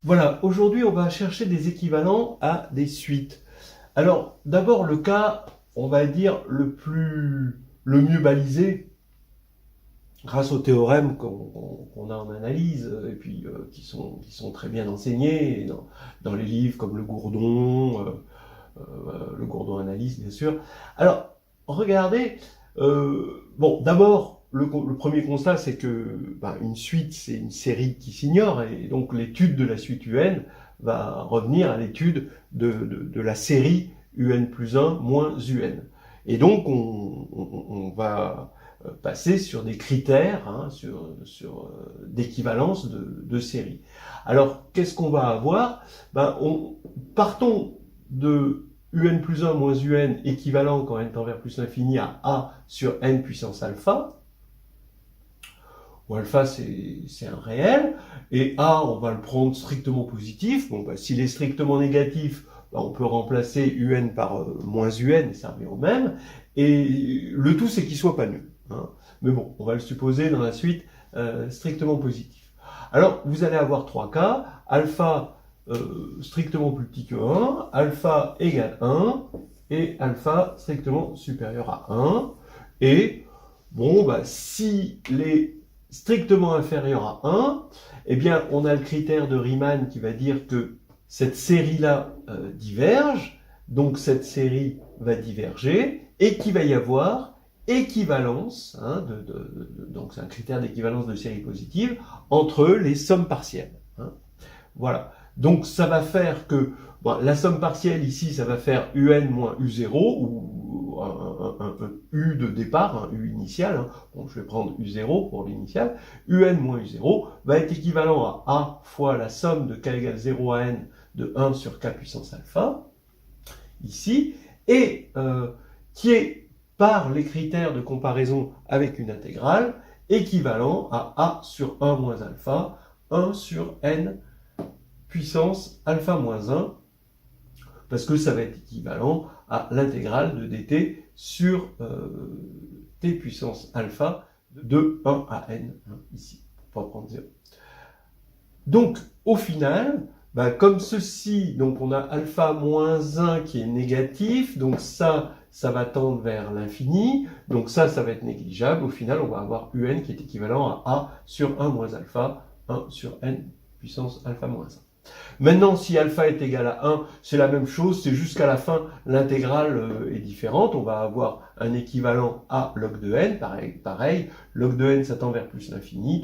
Voilà, aujourd'hui on va chercher des équivalents à des suites. Alors d'abord le cas, on va dire le mieux balisé, grâce aux théorèmes qu'on a en analyse, et puis qui sont très bien enseignés dans les livres comme le Gourdon Analyse bien sûr. Alors regardez, bon d'abord le premier constat c'est que une suite c'est une série qui s'ignore, et donc l'étude de la suite UN va revenir à l'étude de la série UN plus 1 moins UN. Et donc on va passer sur des critères, d'équivalence de séries. Alors, qu'est-ce qu'on va avoir? Partons de UN plus 1 moins UN équivalent quand n tend vers plus l'infini à A sur n puissance alpha, où alpha c'est un réel, et A on va le prendre strictement positif. Bon, s'il est strictement négatif, on peut remplacer UN par moins UN et ça revient au même, et le tout c'est qu'il soit pas nul. Mais bon, on va le supposer dans la suite strictement positif. Alors, vous allez avoir trois cas, alpha strictement plus petit que 1, alpha égale 1, et alpha strictement supérieur à 1. Et, bon, si les strictement inférieur à 1, eh bien, on a le critère de Riemann qui va dire que cette série-là diverge, donc cette série va diverger, et qu'il va y avoir équivalence, donc c'est un critère d'équivalence de série positive, entre les sommes partielles. Voilà. Donc ça va faire que la somme partielle ici, ça va faire UN moins U0, ou un U de départ, un U initial. Bon, je vais prendre U0 pour l'initial. UN moins U0 va être équivalent à A fois la somme de K égale 0 à N de 1 sur K puissance alpha, ici, et qui est par les critères de comparaison avec une intégrale, équivalent à A sur 1 moins alpha, 1 sur N puissance alpha moins 1, parce que ça va être équivalent à l'intégrale de dt sur t puissance alpha de 1 à n, ici, pour pas prendre 0. Donc, au final, comme ceci, donc on a alpha moins 1 qui est négatif, donc ça va tendre vers l'infini, donc ça va être négligeable. Au final, on va avoir UN qui est équivalent à A sur 1 moins alpha, 1 sur N puissance alpha moins 1. Maintenant, si alpha est égal à 1, c'est la même chose, c'est jusqu'à la fin, l'intégrale est différente. On va avoir un équivalent à log de n, pareil, log de n ça tend vers plus l'infini,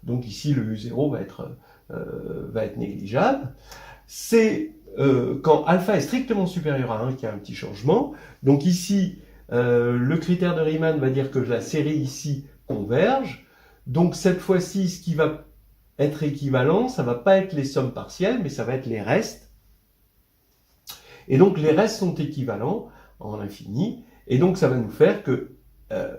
donc ici le U0 va être négligeable. C'est quand alpha est strictement supérieur à 1 qu'il y a un petit changement. Donc ici, le critère de Riemann va dire que la série ici converge. Donc cette fois-ci, ce qui va être équivalent, ça va pas être les sommes partielles, mais ça va être les restes. Et donc les restes sont équivalents en l'infini, et donc ça va nous faire que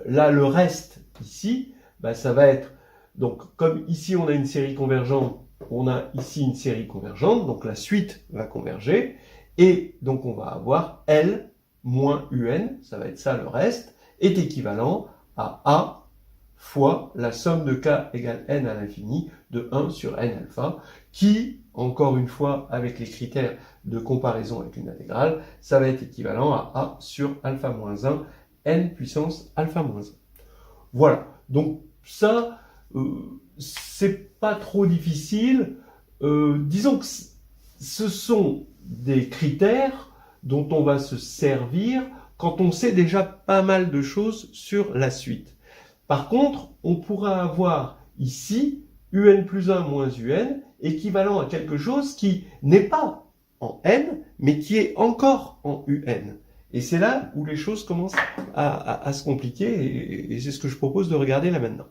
là le reste ici, ça va être, donc comme ici on a une série convergente, on a ici une série convergente, donc la suite va converger, et donc on va avoir L moins UN, ça va être ça le reste, est équivalent à A fois la somme de K égale N à l'infini de 1 sur N alpha, qui, encore une fois, avec les critères de comparaison avec une intégrale, ça va être équivalent à A sur alpha moins 1, N puissance alpha moins 1. Voilà, donc ça, c'est pas trop difficile. Disons que ce sont des critères dont on va se servir quand on sait déjà pas mal de choses sur la suite. Par contre, on pourra avoir ici UN plus 1 moins UN équivalent à quelque chose qui n'est pas en N, mais qui est encore en UN. Et c'est là où les choses commencent à se compliquer, et c'est ce que je propose de regarder là maintenant.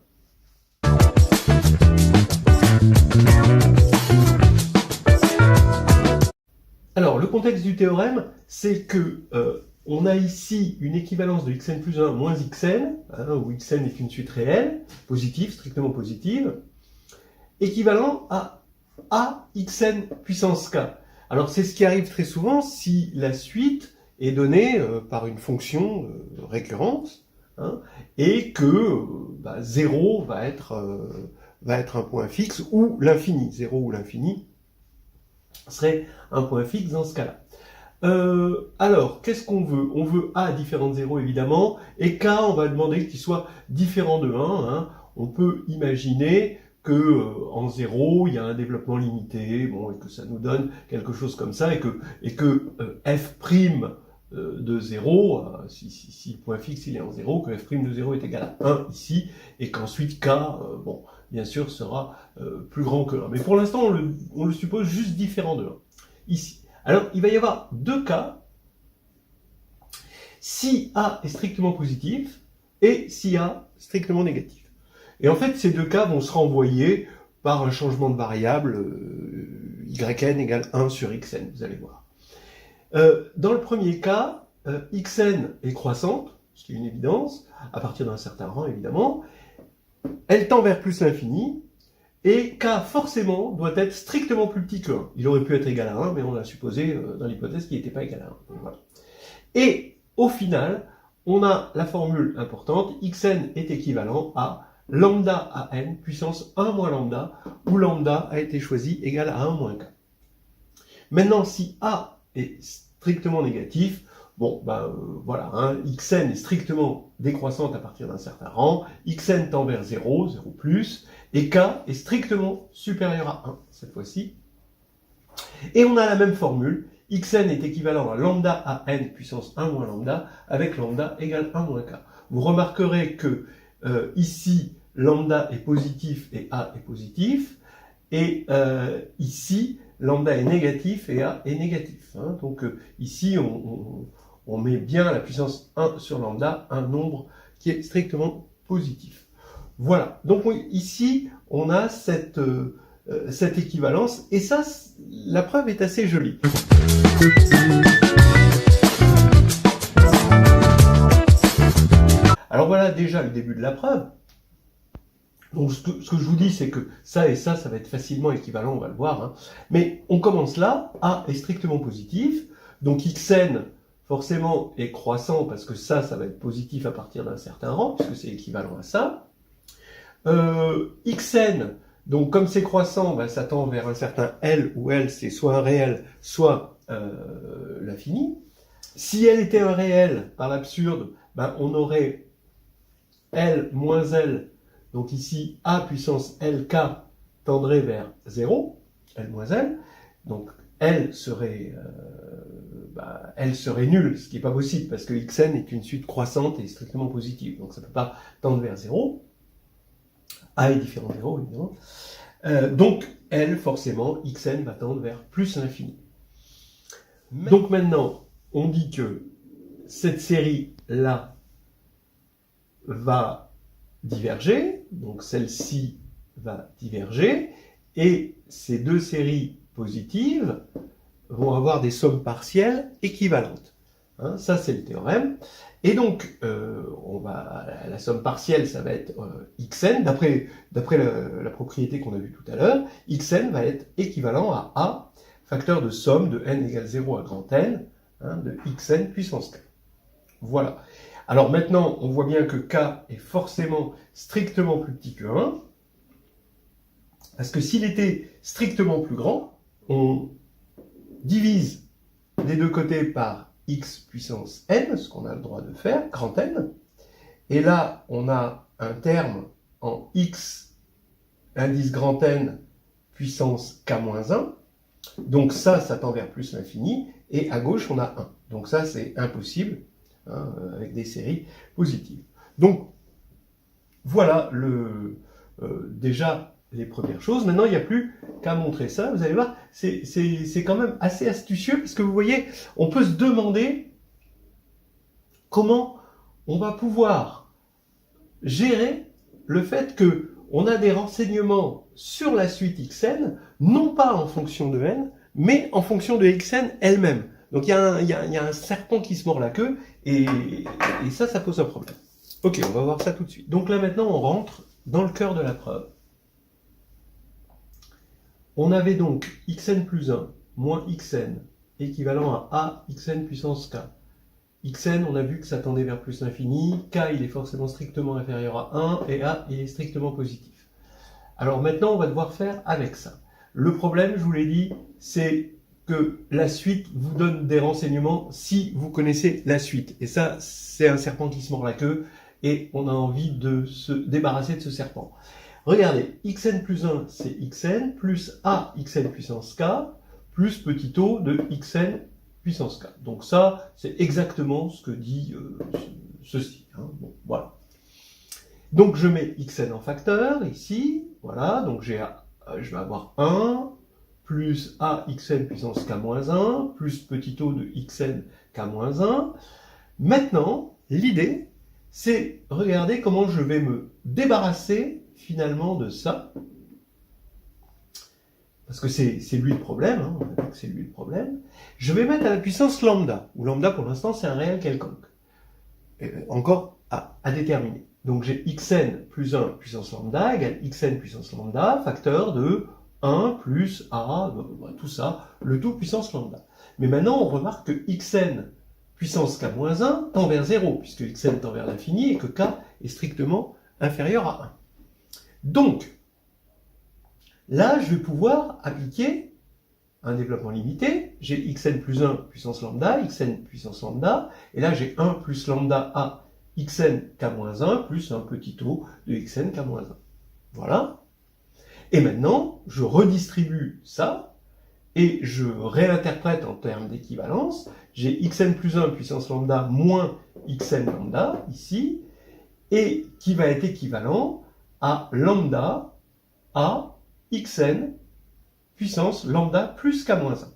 Alors, le contexte du théorème, c'est que on a ici une équivalence de xn plus 1 moins xn, où xn est une suite réelle, positive, strictement positive, équivalent à xn puissance k. Alors c'est ce qui arrive très souvent si la suite est donnée par une fonction récurrente, et que 0 va être un point fixe, ou l'infini, 0 ou l'infini serait un point fixe dans ce cas-là. Alors, qu'est-ce qu'on veut? On veut A différent de 0 évidemment, et K, on va demander qu'il soit différent de 1. Hein. On peut imaginer que en 0, il y a un développement limité, bon, et que ça nous donne quelque chose comme ça, et que f' de 0, si le point fixe il est en 0, que f' de 0 est égal à 1 ici, et qu'ensuite K, bon, bien sûr, sera plus grand que 1. Mais pour l'instant, on le suppose juste différent de 1, ici. Alors, il va y avoir deux cas, si A est strictement positif et si A strictement négatif. Et en fait, ces deux cas vont se renvoyer par un changement de variable yn égale 1 sur xn, vous allez voir. Dans le premier cas, xn est croissante, ce qui est une évidence, à partir d'un certain rang évidemment, elle tend vers plus l'infini, et K, forcément, doit être strictement plus petit que 1. Il aurait pu être égal à 1, mais on a supposé, dans l'hypothèse, qu'il n'était pas égal à 1. Donc, voilà. Et, au final, on a la formule importante, xn est équivalent à lambda à n puissance 1 moins lambda, où lambda a été choisi égal à 1 moins k. Maintenant, si A est strictement négatif, bon, voilà, hein, xn est strictement décroissante à partir d'un certain rang, xn tend vers 0, 0 plus, et k est strictement supérieur à 1, cette fois-ci. Et on a la même formule, xn est équivalent à lambda à n puissance 1 moins lambda, avec lambda égale 1 moins k. Vous remarquerez que ici, lambda est positif et a est positif, et ici, lambda est négatif et a est négatif. Hein. Donc ici, on met bien la puissance 1 sur lambda, un nombre qui est strictement positif. Voilà, donc ici, on a cette équivalence, et ça, la preuve est assez jolie. Alors voilà déjà le début de la preuve. Donc ce que je vous dis, c'est que ça et ça va être facilement équivalent, on va le voir. Hein. Mais on commence là, A est strictement positif, donc xn, forcément, est croissant, parce que ça va être positif à partir d'un certain rang, puisque c'est équivalent à ça. Xn, donc comme c'est croissant, ça tend vers un certain L, où L c'est soit un réel, soit l'infini. Si L était un réel, par l'absurde, on aurait L moins L, donc ici A puissance LK tendrait vers 0, L moins L, donc L serait nulle, ce qui n'est pas possible, parce que Xn est une suite croissante et strictement positive, donc ça ne peut pas tendre vers 0. A est différent de 0, évidemment. Donc, L, forcément, Xn va tendre vers plus l'infini. Donc maintenant, on dit que cette série-là va diverger, donc celle-ci va diverger, et ces deux séries positives vont avoir des sommes partielles équivalentes. Hein, ça, c'est le théorème. Et donc, la somme partielle, ça va être xn, d'après la propriété qu'on a vue tout à l'heure, xn va être équivalent à A, facteur de somme de n égale 0 à grand N, hein, de xn puissance k. Voilà. Alors maintenant, on voit bien que k est forcément strictement plus petit que 1, parce que s'il était strictement plus grand, on divise des deux côtés par x puissance n, ce qu'on a le droit de faire, grand N, et là, on a un terme en x indice grand N puissance k-1, donc ça tend vers plus l'infini, et à gauche, on a 1. Donc ça, c'est impossible, hein, avec des séries positives. Donc, voilà déjà les premières choses. Maintenant, il n'y a plus qu'à montrer ça. Vous allez voir, c'est quand même assez astucieux, parce que vous voyez, on peut se demander comment on va pouvoir gérer le fait qu'on a des renseignements sur la suite xn, non pas en fonction de n, mais en fonction de xn elle-même. Donc il y a un serpent qui se mord la queue, et ça pose un problème. Ok, on va voir ça tout de suite. Donc là maintenant, on rentre dans le cœur de la preuve. On avait donc xn plus 1 moins xn équivalent à a xn puissance k. Xn, on a vu que ça tendait vers plus l'infini, k il est forcément strictement inférieur à 1, et a il est strictement positif. Alors maintenant, on va devoir faire avec ça. Le problème, je vous l'ai dit, c'est que la suite vous donne des renseignements si vous connaissez la suite. Et ça, c'est un serpent qui se mord la queue et on a envie de se débarrasser de ce serpent. Regardez, xn plus 1, c'est xn, plus a xn puissance k, plus petit o de xn puissance k. Donc ça, c'est exactement ce que dit ceci. Hein. Bon, voilà. Donc je mets xn en facteur, ici, voilà, donc je vais avoir 1, plus a xn puissance k-1, plus petit o de xn k-1. Maintenant, l'idée, c'est regarder comment je vais me débarrasser finalement de ça. Parce que c'est lui le problème, hein, on a vu que c'est lui le problème. Je vais mettre à la puissance lambda, où lambda pour l'instant c'est un réel quelconque. Encore à déterminer. Donc j'ai xn plus 1 puissance lambda égale xn puissance lambda, facteur de 1 plus a, tout ça, le tout puissance lambda. Mais maintenant on remarque que xn puissance k-1 tend vers 0, puisque xn tend vers l'infini et que k est strictement inférieur à 1. Donc, là je vais pouvoir appliquer un développement limité. J'ai xn plus 1 puissance lambda, xn puissance lambda, et là j'ai 1 plus lambda a xn k-1 plus un petit o de xn k-1. Voilà. Et maintenant, je redistribue ça, et je réinterprète en termes d'équivalence. J'ai xn plus 1 puissance lambda moins xn lambda, ici, et qui va être équivalent à lambda a xn puissance lambda plus k-1.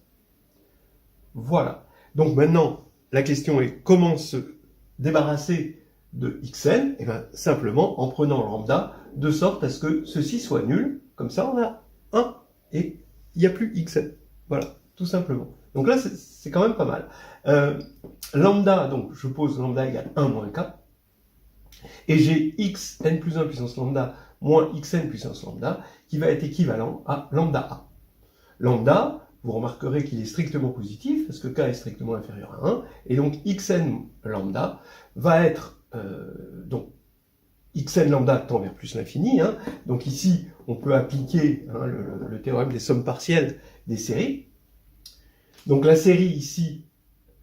Voilà. Donc maintenant, la question est comment se débarrasser de xn? Et bien simplement en prenant lambda de sorte à ce que ceci soit nul. Comme ça, on a 1 et il n'y a plus xn. Voilà, tout simplement. Donc là, c'est quand même pas mal. Lambda, donc je pose lambda égale 1 moins k. Et j'ai xn plus 1 puissance lambda moins xn puissance lambda qui va être équivalent à lambda a. Lambda, vous remarquerez qu'il est strictement positif, parce que k est strictement inférieur à 1, et donc xn lambda va être, donc xn lambda tend vers plus l'infini, hein, donc ici on peut appliquer hein, le théorème des sommes partielles des séries. Donc la série ici,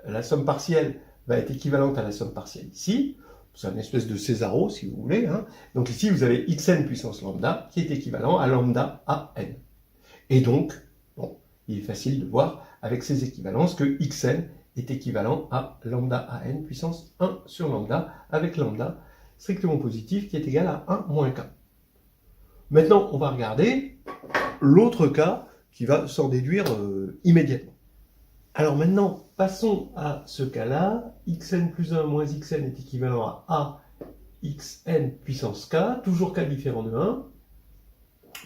la somme partielle va être équivalente à la somme partielle ici, c'est une espèce de Césaro si vous voulez, hein. Donc ici vous avez xn puissance lambda qui est équivalent à lambda a n. Et donc, bon, il est facile de voir avec ces équivalences que xn est équivalent à lambda a n puissance 1 sur lambda avec lambda strictement positif qui est égal à 1 moins k. Maintenant, on va regarder l'autre cas qui va s'en déduire immédiatement. Alors maintenant, passons à ce cas-là. Xn plus 1 moins xn est équivalent à a xn puissance k, toujours k différent de 1,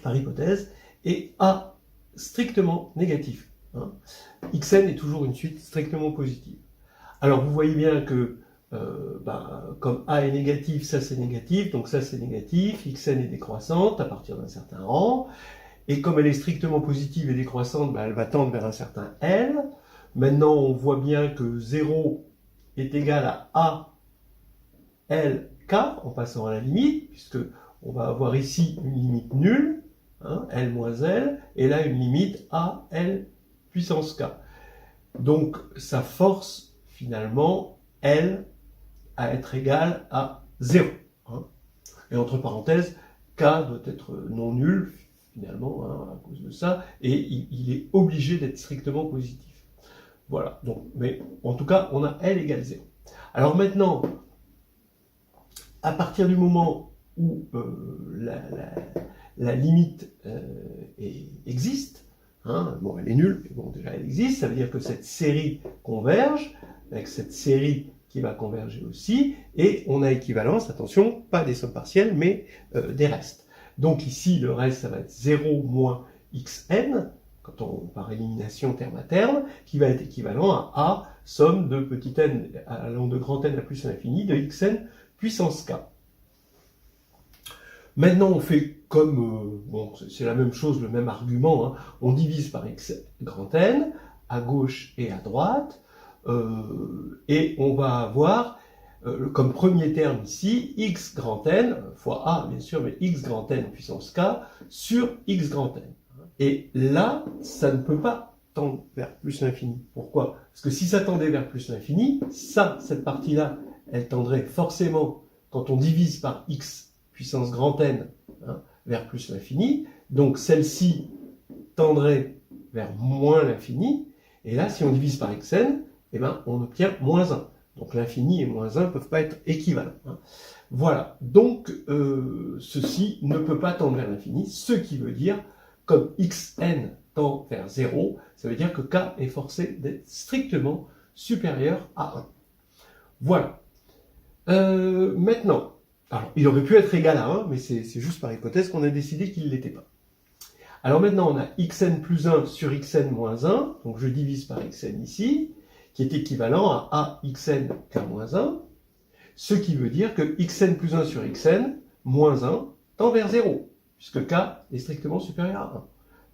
par hypothèse, et a strictement négatif. Hein. Xn est toujours une suite strictement positive. Alors vous voyez bien que comme a est négatif, ça c'est négatif, donc ça c'est négatif, xn est décroissante à partir d'un certain rang, et comme elle est strictement positive et décroissante, elle va tendre vers un certain L. Maintenant on voit bien que 0 est égal à a L k en passant à la limite, puisque on va avoir ici une limite nulle, hein, L moins L, et là une limite a L puissance k. Donc ça force finalement L à être égal à 0. Hein. Et entre parenthèses, k doit être non nul, finalement, hein, à cause de ça, et il est obligé d'être strictement positif. Voilà, donc, mais en tout cas, on a L égale 0. Alors maintenant, à partir du moment où la limite existe, hein, bon, elle est nulle, mais bon, déjà elle existe, ça veut dire que cette série converge, avec cette série qui va converger aussi, et on a équivalence, attention, pas des sommes partielles, mais des restes. Donc ici, le reste, ça va être 0 moins xn, quand on par élimination terme à terme, qui va être équivalent à a, somme de petit n allant de grand n à plus l'infini, de xn puissance k. Maintenant, on fait comme, bon, c'est la même chose, le même argument, hein, on divise par x grand n, à gauche et à droite, et on va avoir comme premier terme ici x grand n fois a bien sûr, mais x grand n puissance k sur x grand n. Et là, ça ne peut pas tendre vers plus l'infini. Pourquoi? Parce que si ça tendait vers plus l'infini, cette partie-là, elle tendrait forcément, quand on divise par x puissance grand N, hein, vers plus l'infini. Donc celle-ci tendrait vers moins l'infini. Et là, si on divise par xn, eh ben, on obtient moins 1. Donc l'infini et moins 1 ne peuvent pas être équivalents. Hein. Voilà. Donc ceci ne peut pas tendre vers l'infini, ce qui veut dire, comme xn tend vers 0, ça veut dire que k est forcé d'être strictement supérieur à 1. Voilà. Maintenant, alors, il aurait pu être égal à 1, mais c'est juste par hypothèse qu'on a décidé qu'il ne l'était pas. Alors maintenant, on a xn plus 1 sur xn moins 1, donc je divise par xn ici, qui est équivalent à xn k moins 1, ce qui veut dire que xn plus 1 sur xn moins 1 tend vers 0, puisque k est strictement supérieur à 1.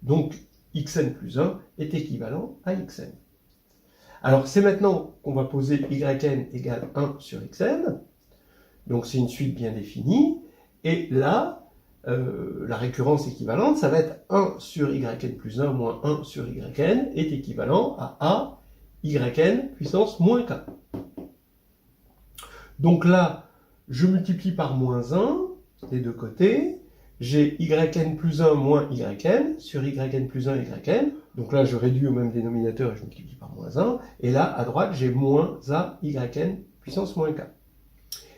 Donc xn plus 1 est équivalent à xn. Alors c'est maintenant qu'on va poser yn égale 1 sur xn, donc c'est une suite bien définie, et là, la récurrence équivalente, ça va être 1 sur yn plus 1 moins 1 sur yn est équivalent à yn puissance moins k. Donc là, je multiplie par moins 1, des deux côtés, j'ai yn plus 1 moins yn sur yn plus 1 yn, donc là je réduis au même dénominateur et je multiplie par moins 1, et là à droite j'ai moins a yn puissance moins k.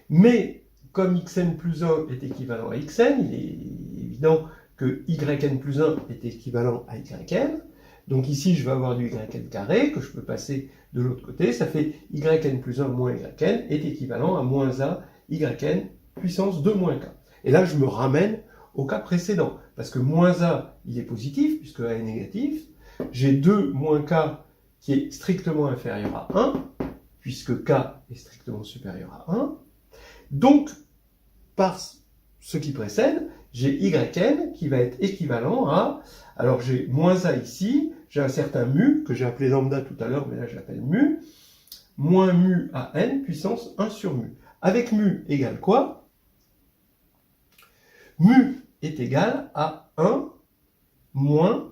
Mais comme xn plus 1 est équivalent à xn, il est évident que yn plus 1 est équivalent à yn. Donc ici, je vais avoir du yn carré, que je peux passer de l'autre côté. Ça fait yn plus 1 moins yn est équivalent à moins a yn puissance 2 moins k. Et là, je me ramène au cas précédent. Parce que moins a, il est positif, puisque a est négatif. J'ai 2 moins k qui est strictement inférieur à 1, puisque k est strictement supérieur à 1. Donc, par ce qui précède, j'ai yn qui va être équivalent à, alors j'ai moins a ici, j'ai un certain mu, que j'ai appelé lambda tout à l'heure, mais là je l'appelle mu, moins mu à n puissance 1 sur mu. Avec mu égale quoi? Mu est égal à 1 moins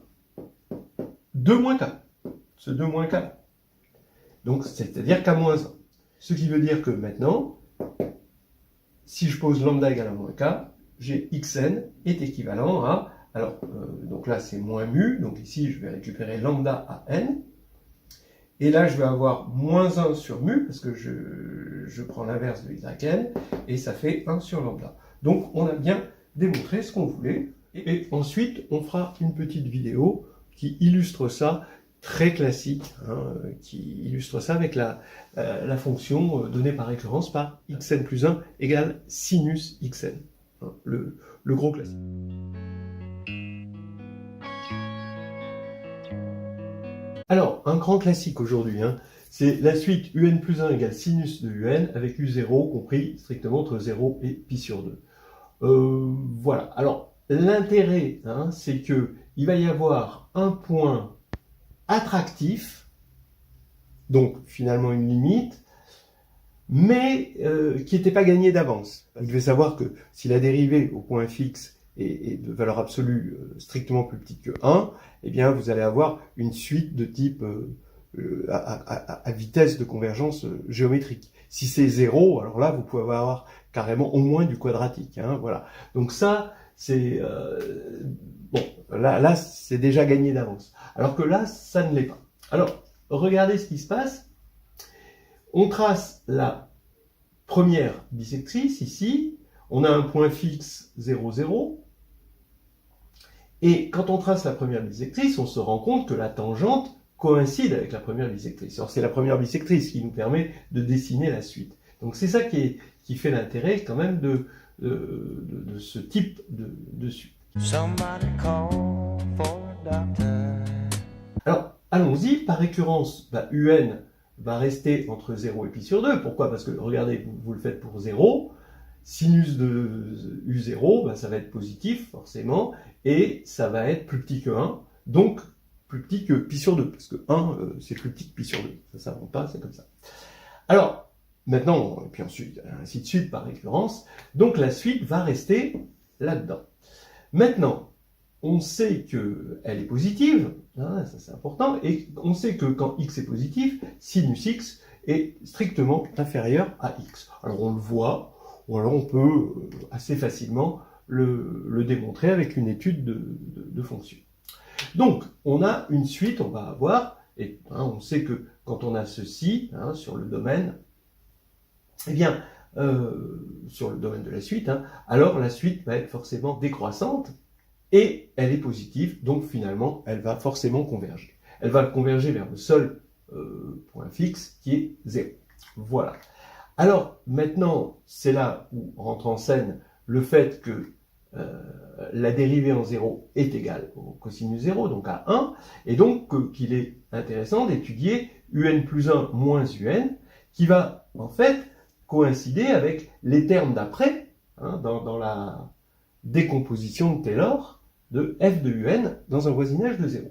2 moins k, ce 2 moins k. Donc c'est-à-dire k moins 1. Ce qui veut dire que maintenant, si je pose lambda égale à moins k, j'ai xn est équivalent à, alors, donc là c'est moins mu, donc ici je vais récupérer lambda à n, et là je vais avoir moins 1 sur mu, parce que je prends l'inverse de yn, et ça fait 1 sur lambda. Donc on a bien démontré ce qu'on voulait, et ensuite on fera une petite vidéo qui illustre ça, très classique, hein, qui illustre ça avec la fonction donnée par récurrence par xn plus 1 égale sinus xn, hein, le gros classique. Alors, un grand classique aujourd'hui, hein, c'est la suite un plus 1 égale sinus de un avec u0 compris strictement entre 0 et pi sur 2. Voilà, alors l'intérêt, hein, c'est que il va y avoir un point attractif, donc finalement une limite, mais qui n'était pas gagné d'avance. Vous devez savoir que si la dérivée au point fixe est de valeur absolue strictement plus petite que 1, eh bien vous allez avoir une suite de type à vitesse de convergence géométrique. Si c'est 0, alors là vous pouvez avoir carrément au moins du quadratique. Hein, voilà. Donc ça, c'est bon, là c'est déjà gagné d'avance. Alors que là, ça ne l'est pas. Alors, regardez ce qui se passe. On trace la première bisectrice ici. On a un point fixe 0, 0. Et quand on trace la première bisectrice, on se rend compte que la tangente coïncide avec la première bisectrice. Alors c'est la première bisectrice qui nous permet de dessiner la suite. Donc c'est ça qui fait l'intérêt quand même de ce type de suite. Alors, allons-y, par récurrence, un va rester entre 0 et pi sur 2. Pourquoi? Parce que, regardez, vous le faites pour 0, sinus de u0, ça va être positif, forcément, et ça va être plus petit que 1, donc plus petit que pi sur 2, parce que 1, c'est plus petit que pi sur 2. Ça ne s'invente pas, c'est comme ça. Alors, maintenant, et puis ensuite, ainsi de suite par récurrence, donc la suite va rester là-dedans. Maintenant, on sait qu'elle est positive, hein, ça c'est important, et on sait que quand x est positif, sinus x est strictement inférieur à x. Alors on le voit, ou alors on peut assez facilement le démontrer avec une étude de fonction. Donc, on a une suite, on va avoir, et on sait que quand on a ceci sur le domaine, eh bien, sur le domaine de la suite, alors la suite va être forcément décroissante, et elle est positive, donc finalement, elle va forcément converger. Elle va converger vers le seul point fixe qui est 0. Voilà. Alors, maintenant, c'est là où rentre en scène le fait que la dérivée en 0 est égale au cosinus 0, donc à 1, et donc qu'il est intéressant d'étudier un plus 1 moins un, qui va en fait coïncider avec les termes d'après, dans la décomposition de Taylor, de f de un dans un voisinage de 0.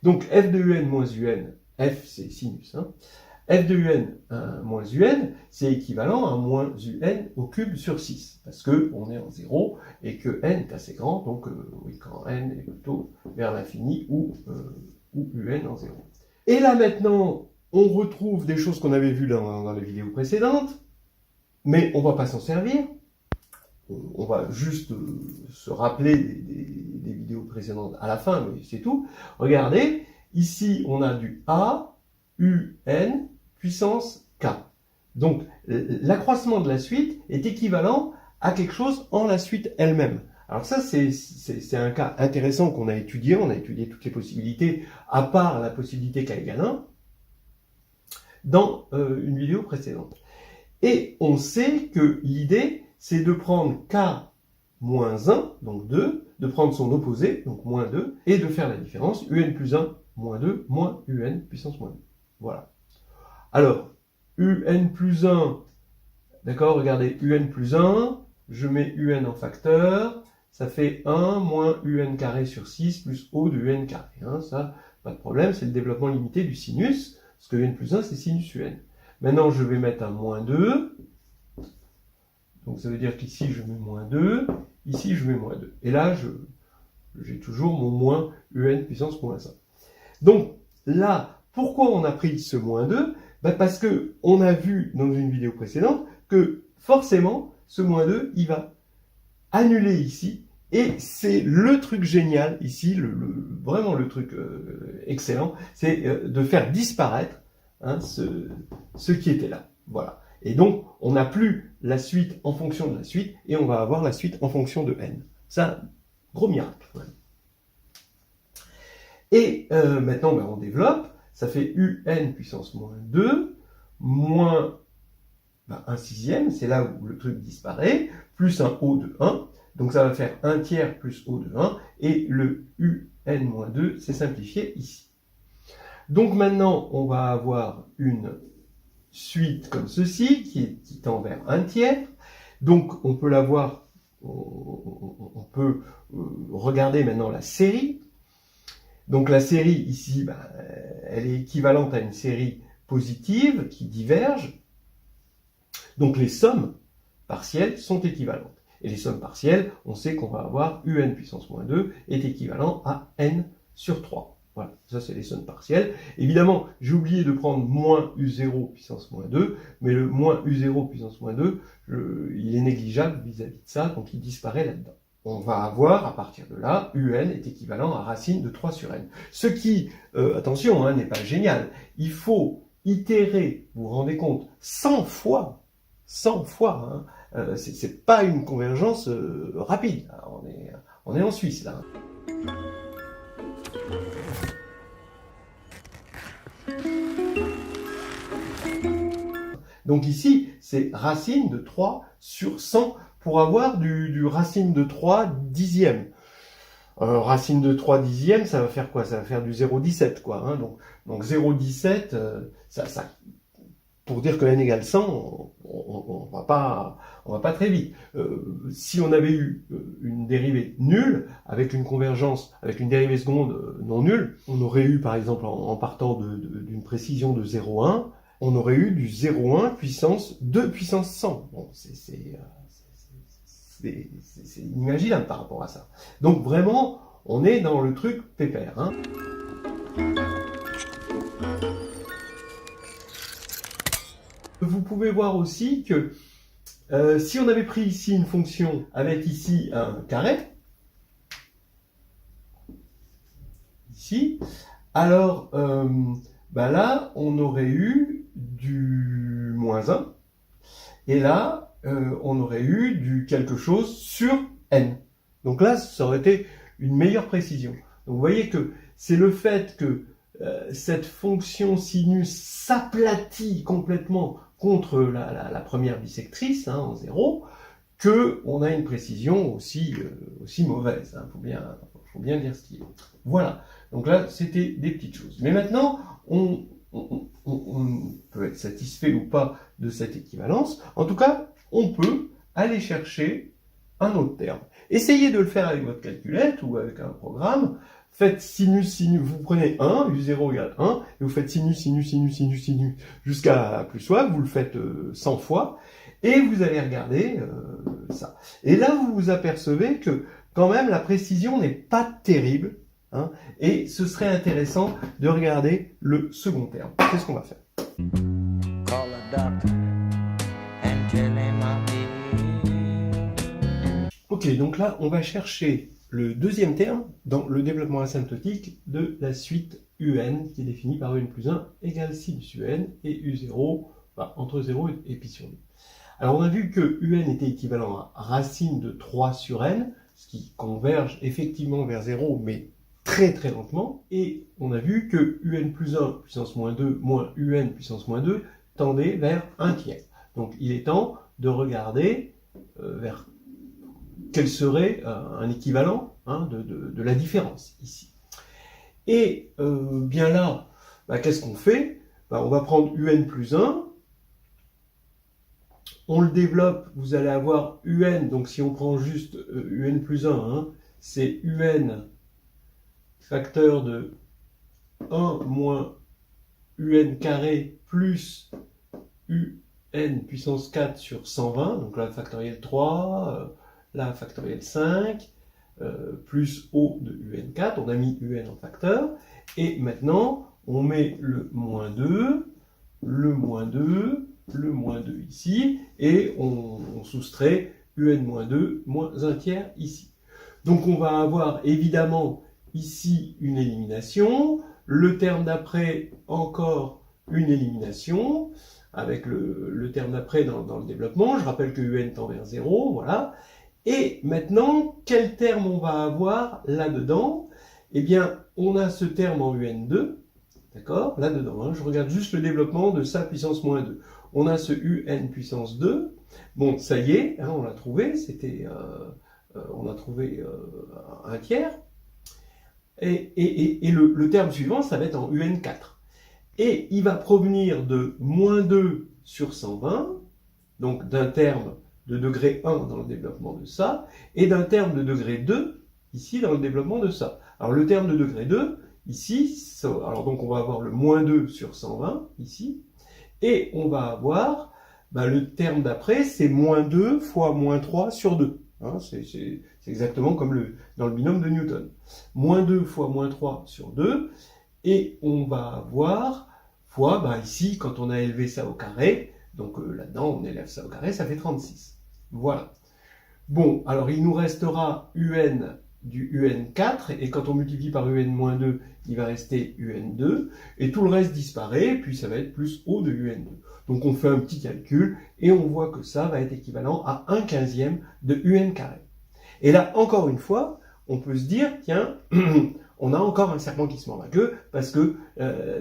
Donc f de un moins un, f c'est sinus, f de un moins un, c'est équivalent à moins un au cube sur 6, parce qu'on est en 0 et que n est assez grand, donc oui, quand n est plutôt vers l'infini ou un en 0. Et là maintenant, on retrouve des choses qu'on avait vues dans les vidéos précédentes, mais on ne va pas s'en servir. On va juste se rappeler des vidéos précédentes à la fin, mais c'est tout. Regardez, ici on a du a, un, puissance k. Donc l'accroissement de la suite est équivalent à quelque chose en la suite elle-même. Alors ça, c'est un cas intéressant qu'on a étudié. On a étudié toutes les possibilités, à part la possibilité k égale 1, dans une vidéo précédente. Et on sait que l'idée, c'est de prendre k moins 1, donc 2, de prendre son opposé, donc moins 2, et de faire la différence, un plus 1, moins 2, moins un puissance moins 2. Voilà. Alors, un plus 1, d'accord, regardez, un plus 1, je mets un en facteur, ça fait 1 moins un carré sur 6 plus o de un carré. Ça, pas de problème, c'est le développement limité du sinus, parce que un plus 1, c'est sinus un. Maintenant, je vais mettre un moins 2, donc ça veut dire qu'ici, je mets moins 2, ici, je mets moins 2. Et là, j'ai toujours mon moins un puissance moins 1. Donc, là, pourquoi on a pris ce moins 2 ? Parce que on a vu dans une vidéo précédente que forcément, ce moins 2, il va annuler ici, et c'est le truc génial ici, vraiment le truc excellent, c'est de faire disparaître ce qui était là. Voilà. Et donc, on n'a plus la suite en fonction de la suite, et on va avoir la suite en fonction de n. Ça, gros miracle. Ouais. Et maintenant, on développe. Ça fait un puissance moins 2, moins un sixième, c'est là où le truc disparaît, plus un O de 1. Donc ça va faire 1 tiers plus O de 1, et le un moins 2, c'est simplifié ici. Donc maintenant, on va avoir une suite comme ceci, qui tend vers 1 tiers. Donc on peut l'avoir, on peut regarder maintenant la série. Donc la série ici, elle est équivalente à une série positive qui diverge. Donc les sommes partielles sont équivalentes. Et les sommes partielles, on sait qu'on va avoir un puissance moins 2 est équivalent à n sur 3. Voilà, ça c'est les sommes partielles. Évidemment, j'ai oublié de prendre moins u0 puissance moins 2, mais le moins u0 puissance moins 2, il est négligeable vis-à-vis de ça, donc il disparaît là-dedans. On va avoir, à partir de là, un est équivalent à racine de 3 sur n. Ce qui, attention, n'est pas génial. Il faut itérer, vous vous rendez compte, 100 fois. 100 fois. C'est pas une convergence rapide. On est en Suisse, là. Donc ici, c'est racine de 3 sur 100 pour avoir du racine de 3 dixième. Racine de 3 dixième, ça va faire quoi? Ça va faire du 0,17, quoi. Donc 0,17, ça, pour dire que n égale 100, on va pas très vite. Si on avait eu une dérivée nulle, avec une convergence, avec une dérivée seconde non nulle, on aurait eu, par exemple, en partant d'une précision de 0,1, on aurait eu du 0,1 puissance 2 puissance 100. Bon, c'est inimaginable par rapport à ça. Donc vraiment, on est dans le truc pépère. Hein. Vous pouvez voir aussi que si on avait pris ici une fonction avec ici un carré, ici, alors là, on aurait eu du moins 1, et là, on aurait eu du quelque chose sur n. Donc là, ça aurait été une meilleure précision. Donc vous voyez que c'est le fait que cette fonction sinus s'aplatit complètement contre la première bisectrice, hein, en 0, qu'on a une précision aussi mauvaise. Hein, faut bien dire ce qui est. Voilà. Donc là, c'était des petites choses. Mais maintenant, on peut être satisfait ou pas de cette équivalence. En tout cas, on peut aller chercher un autre terme. Essayez de le faire avec votre calculette ou avec un programme. Faites sinus, vous prenez 1, u0 égale 1, et vous faites sinus, jusqu'à plus soif, vous le faites 100 fois, et vous allez regarder ça. Et là, vous vous apercevez que, quand même, la précision n'est pas terrible, hein, et ce serait intéressant de regarder le second terme. Qu'est-ce qu'on va faire? Ok, donc là, on va chercher le deuxième terme dans le développement asymptotique de la suite UN, qui est définie par UN plus 1 égale sinus UN, et U0, entre 0 et pi sur 2. Alors on a vu que UN était équivalent à racine de 3 sur N, ce qui converge effectivement vers 0, mais très très lentement, et on a vu que UN plus 1 puissance moins 2 moins UN puissance moins 2 tendait vers 1 tiers. Donc il est temps de regarder vers quel serait un équivalent, hein, de la différence ici. Et bien là, qu'est-ce qu'on fait? On va prendre UN plus 1, on le développe, vous allez avoir UN, donc si on prend juste UN plus 1, hein, c'est UN facteur de 1 moins UN carré plus UN puissance 4 sur 120, donc là factoriel 3, là factoriel 5, plus O de UN4, on a mis UN en facteur, et maintenant on met le moins 2, le moins 2, le moins 2 ici, et on soustrait UN-2 moins 1 tiers ici. Donc on va avoir évidemment ici une élimination, le terme d'après encore une élimination, avec le terme d'après dans le développement. Je rappelle que UN tend vers 0, voilà. Et maintenant, quel terme on va avoir là-dedans? Eh bien, on a ce terme en UN2, d'accord? Là-dedans, hein, je regarde juste le développement de ça puissance moins 2. On a ce UN puissance 2. Bon, ça y est, hein, on l'a trouvé, on a trouvé un tiers. Et le terme suivant, ça va être en UN4. Et il va provenir de moins 2 sur 120, donc d'un terme de degré 1 dans le développement de ça, et d'un terme de degré 2, ici, dans le développement de ça. Alors le terme de degré 2, ici, alors donc on va avoir le moins 2 sur 120, ici, et on va avoir, le terme d'après, c'est moins 2 fois moins 3 sur 2. Hein, c'est exactement comme dans le binôme de Newton. Moins 2 fois moins 3 sur 2, et on va avoir fois, ici, quand on a élevé ça au carré, donc là-dedans, on élève ça au carré, ça fait 36. Voilà. Bon, alors il nous restera UN du UN4, et quand on multiplie par UN-2, il va rester UN2, et tout le reste disparaît, puis ça va être plus O de UN2. Donc on fait un petit calcul, et on voit que ça va être équivalent à 1/15 de UN carré. Et là, encore une fois, on peut se dire, tiens, on a encore un serpent qui se mord la queue, parce que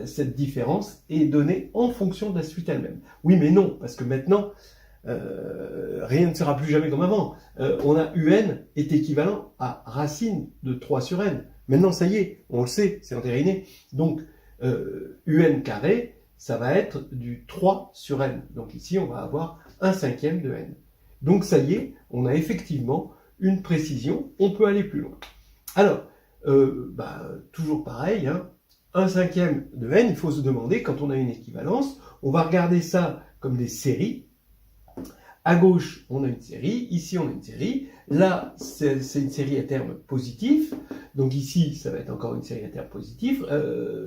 cette différence est donnée en fonction de la suite elle-même. Oui, mais non, parce que maintenant, rien ne sera plus jamais comme avant. On a UN est équivalent à racine de 3 sur n. Maintenant, ça y est, on le sait, c'est entériné. Donc, UN carré, ça va être du 3 sur n. Donc ici, on va avoir 1/5 de n. Donc ça y est, on a effectivement une précision, on peut aller plus loin. Alors, toujours pareil, hein, 1/5 de n, il faut se demander, quand on a une équivalence, on va regarder ça comme des séries. À gauche, on a une série, ici on a une série, là c'est une série à terme positif, Donc ici, ça va être encore une série interpositive.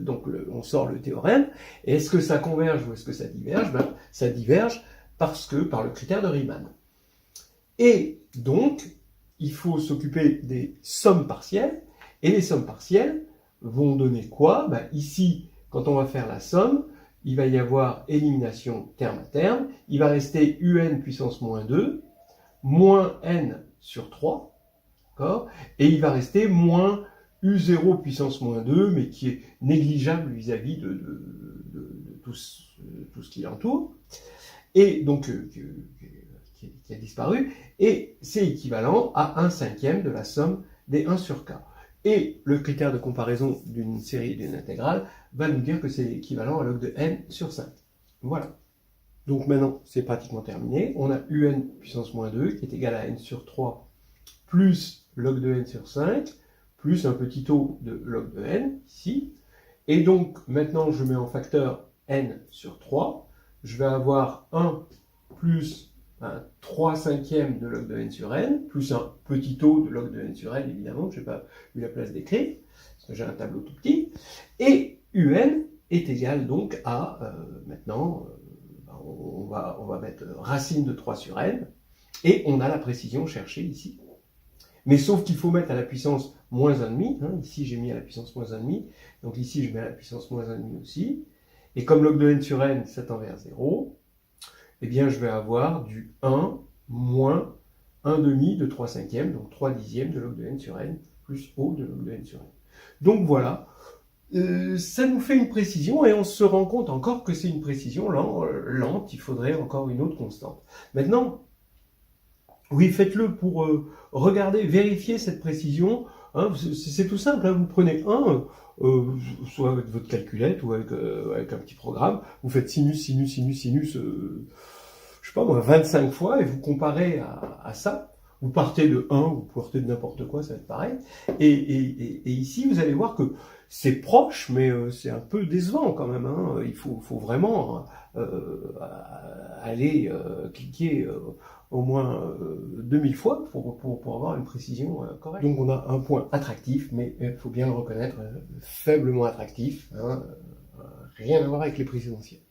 Donc on sort le théorème. Et est-ce que ça converge ou est-ce que ça diverge? Ça diverge par le critère de Riemann. Et donc, il faut s'occuper des sommes partielles. Et les sommes partielles vont donner quoi? Ici, quand on va faire la somme, il va y avoir élimination terme à terme. Il va rester un puissance moins 2, moins n sur 3, d'accord? Et il va rester moins u0 puissance moins 2, mais qui est négligeable vis-à-vis de tout ce qui l'entoure. Et donc, qui a disparu. Et c'est équivalent à 1/5 de la somme des 1 sur k. Et le critère de comparaison d'une série et d'une intégrale va nous dire que c'est équivalent à log de n sur 5. Voilà. Donc maintenant, c'est pratiquement terminé. On a un puissance moins 2 qui est égal à n sur 3 plus log de n sur 5 plus un petit o de log de n, ici. Et donc, maintenant, je mets en facteur n sur 3. Je vais avoir 1 plus un 3/5 de log de n sur n, plus un petit o de log de n sur n, évidemment, que je n'ai pas eu la place d'écrire, parce que j'ai un tableau tout petit. Et un est égal donc à, maintenant, on va mettre racine de 3 sur n, et on a la précision cherchée ici. Mais sauf qu'il faut mettre à la puissance moins 1,5, hein, ici j'ai mis à la puissance moins 1,5, donc ici je mets à la puissance moins 1,5 aussi, et comme log de n sur n, ça tend vers 0, eh bien je vais avoir du 1 moins 1,5 de 3/5, donc 3/10 de log de n sur n, plus o de log de n sur n. Donc voilà, ça nous fait une précision, et on se rend compte encore que c'est une précision lente, il faudrait encore une autre constante. Maintenant, oui, faites-le pour regarder, vérifier cette précision. Hein, c'est tout simple, hein, vous prenez soit avec votre calculette ou avec un petit programme, vous faites sinus, je sais pas moi, 25 fois, et vous comparez à ça. Vous partez de 1, vous partez de n'importe quoi, ça va être pareil. Et ici, vous allez voir que c'est proche, mais c'est un peu décevant quand même. Hein. Il faut vraiment aller cliquer au moins 2000 fois pour avoir une précision correcte. Donc on a un point attractif, mais il faut bien le reconnaître, faiblement attractif. Hein, rien à voir avec les précédentielles.